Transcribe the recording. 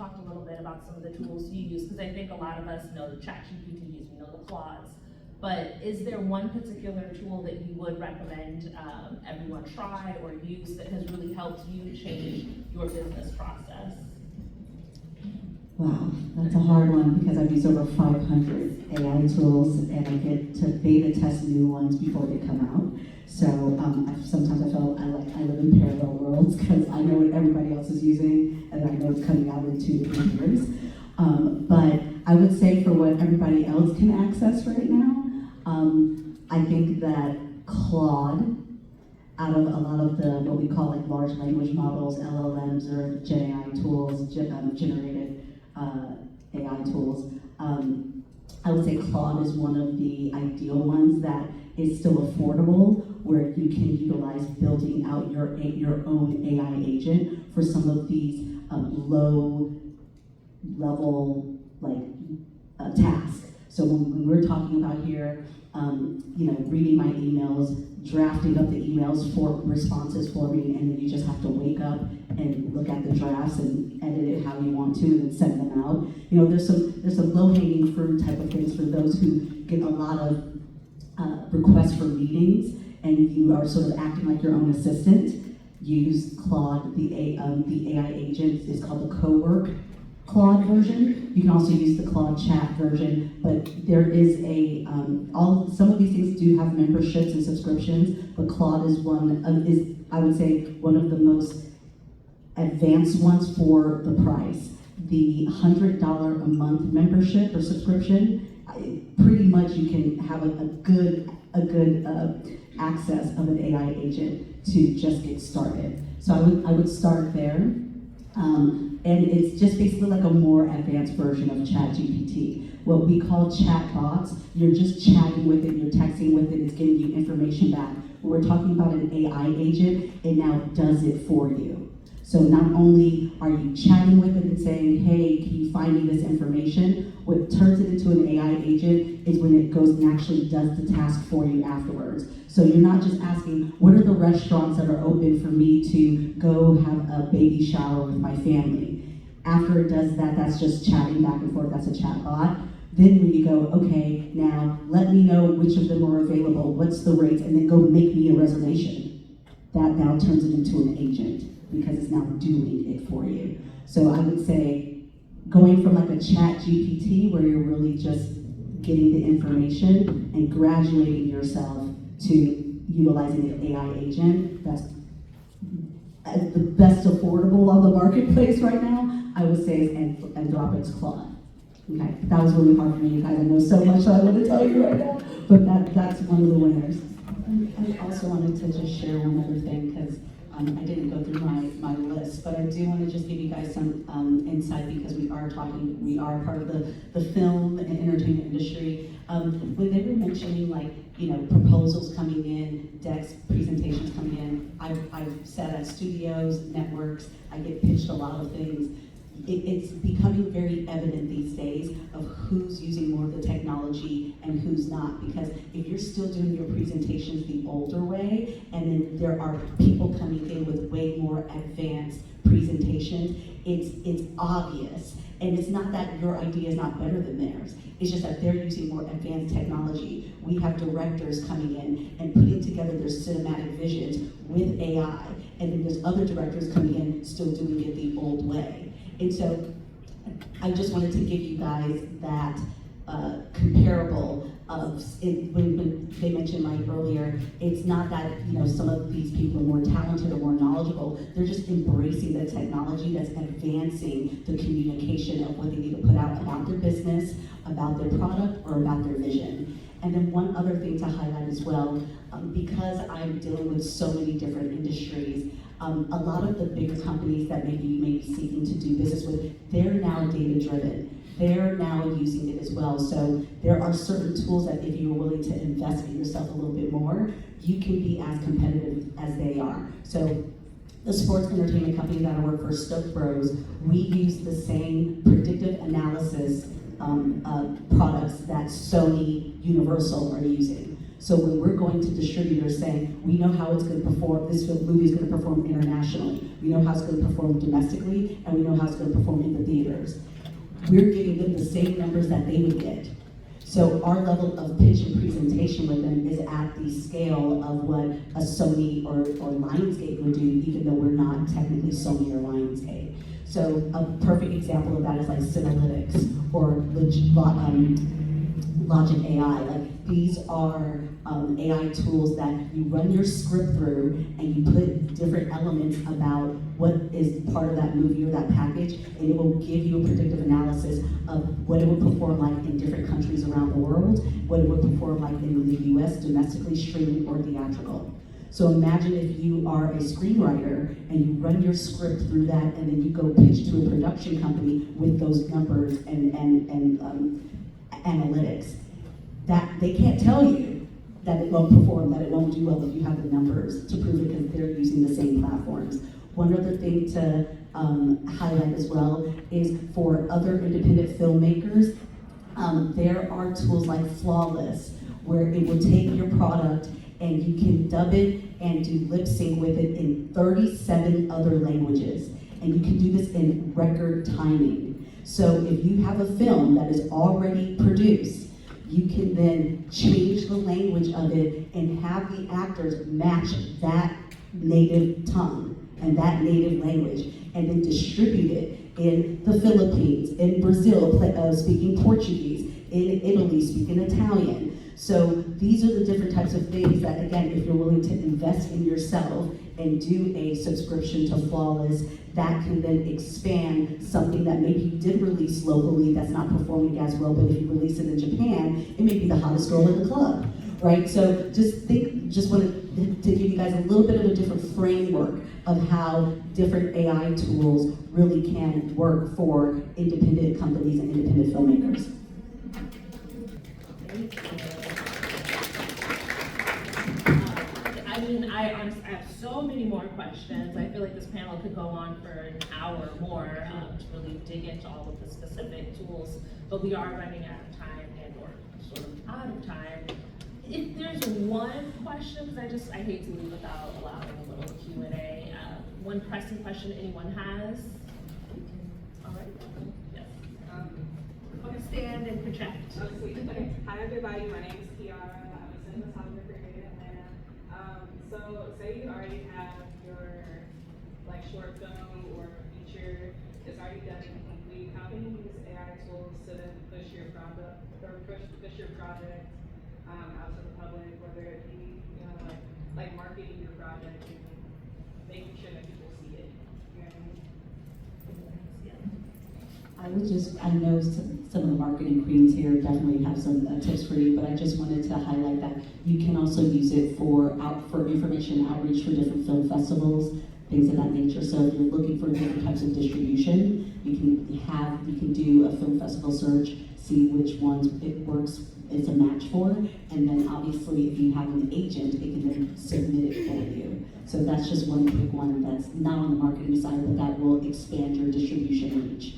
talked a little bit about some of the tools you use, because I think a lot of us know the ChatGPTs, we know the Claudes, but is there one particular tool that you would recommend everyone try or use that has really helped you change your business process? Wow, that's a hard one because I've used over 500 AI tools and I get to beta test new ones before they come out. So sometimes I feel I live in parallel worlds because I know what everybody else is using and I know it's coming out in 2 different years. But I would say for what everybody else can access right now, I think that Claude, out of a lot of the what we call like large language models, LLMs or Gen AI tools, generated AI tools, I would say Claude is one of the ideal ones that is still affordable, where you can utilize building out your own AI agent for some of these low level tasks. So when we're talking about here, reading my emails, drafting up the emails for responses for me, and then you just have to wake up and look at the drafts and edit it how you want to and then send them out. There's some low-hanging fruit type of things for those who get a lot of requests for meetings and you are sort of acting like your own assistant. Use Claude, the AI agent is called the co-work Claude version. You can also use the Claude chat version, but there is some of these things do have memberships and subscriptions, but Claude is I would say one of the most advanced ones for the price. The $100 a month membership or subscription, pretty much you can have a good access of an AI agent to just get started. So I would start there. And it's just basically like a more advanced version of ChatGPT. What we call chat bots, you're just chatting with it, you're texting with it, it's giving you information back. When we're talking about an AI agent, it now does it for you. So not only are you chatting with it and saying, hey, can you find me this information? What turns it into an AI agent is when it goes and actually does the task for you afterwards. So you're not just asking, what are the restaurants that are open for me to go have a baby shower with my family? After it does that, that's just chatting back and forth, that's a chat bot. Then when you go, okay, now let me know which of them are available, what's the rates, and then go make me a reservation. That now turns it into an agent because it's now doing it for you. So I would say going from like a chat GPT where you're really just getting the information and graduating yourself to utilizing an AI agent, that's the best affordable on the marketplace right now, I would say is Anthropic's Claude. Okay, that was really hard for me, you guys. I know so much I want to tell you right now, but that's one of the winners. I also wanted to just share one other thing because I didn't go through my list, but I do want to just give you guys some insight because we are part of the film and entertainment industry. When they were mentioning proposals coming in, decks, presentations coming in, I've sat at studios, networks, I get pitched a lot of things. It's becoming very evident these days of who's using more of the technology and who's not, because if you're still doing your presentations the older way, and then there are people coming in with way more advanced presentations, it's obvious. And it's not that your idea is not better than theirs, it's just that they're using more advanced technology. We have directors coming in and putting together their cinematic visions with AI, and then there's other directors coming in still doing it the old way. And so I just wanted to give you guys that comparable of when they mentioned Mike earlier, it's not that some of these people are more talented or more knowledgeable, they're just embracing the technology that's advancing the communication of what they need to put out about their business, about their product, or about their vision. And then one other thing to highlight as well, because I'm dealing with so many different industries, a lot of the bigger companies that maybe you may be seeking to do business with, they're now data-driven. They're now using it as well. So there are certain tools that if you're willing to invest in yourself a little bit more, you can be as competitive as they are. So the sports entertainment company that I work for, Stoke Bros, we use the same predictive analysis products that Sony, Universal are using. So when we're going to distributors saying, we know how it's going to perform, this movie is going to perform internationally, we know how it's going to perform domestically, and we know how it's going to perform in the theaters, we're giving them the same numbers that they would get. So our level of pitch and presentation with them is at the scale of what a Sony or Lionsgate would do, even though we're not technically Sony or Lionsgate. So a perfect example of that is like Synalytics or Logic AI. Like, these are AI tools that you run your script through and you put different elements about what is part of that movie or that package, and it will give you a predictive analysis of what it would perform like in different countries around the world, what it would perform like in the US, domestically, streaming, or theatrical. So imagine if you are a screenwriter and you run your script through that, and then you go pitch to a production company with those numbers and analytics. That they can't tell you that it won't perform, that it won't do well if you have the numbers to prove it, because they're using the same platforms. One other thing to highlight as well is for other independent filmmakers, there are tools like Flawless, where it will take your product and you can dub it and do lip sync with it in 37 other languages. And you can do this in record timing. So if you have a film that is already produced, you can then change the language of it and have the actors match that native tongue and that native language, and then distribute it in the Philippines, in Brazil, speaking Portuguese, in Italy, speaking Italian. So these are the different types of things that, again, if you're willing to invest in yourself and do a subscription to Flawless, that can then expand something that maybe you did release locally that's not performing as well, but if you release it in Japan, it may be the hottest girl in the club, right? So just wanted to give you guys a little bit of a different framework of how different AI tools really can work for independent companies and independent filmmakers. I honestly have so many more questions. I feel like this panel could go on for an hour or more to really dig into all of the specific tools, but we are running out of time and we're sort of out of time. If there's one question, because I hate to leave without allowing a little Q&A, one pressing question anyone has? All right, yes. Stand and project. Hi everybody, my name is Kiara. I'm a cinematographer here in Atlanta. So say you already have your short film or feature, it's already done and complete. How can you use AI tools to then push your product or push your project out to the public, whether it be like marketing your project and making sure that people see it? You know what I mean? I know some of the marketing queens here definitely have some tips for you, but I just wanted to highlight that you can also use it for information outreach for different film festivals, things of that nature. So if you're looking for different types of distribution, you can do a film festival search, see which ones it works, it's a match for, and then obviously if you have an agent, it can then submit it for you. So that's just one quick one that's not on the marketing side, but that will expand your distribution reach.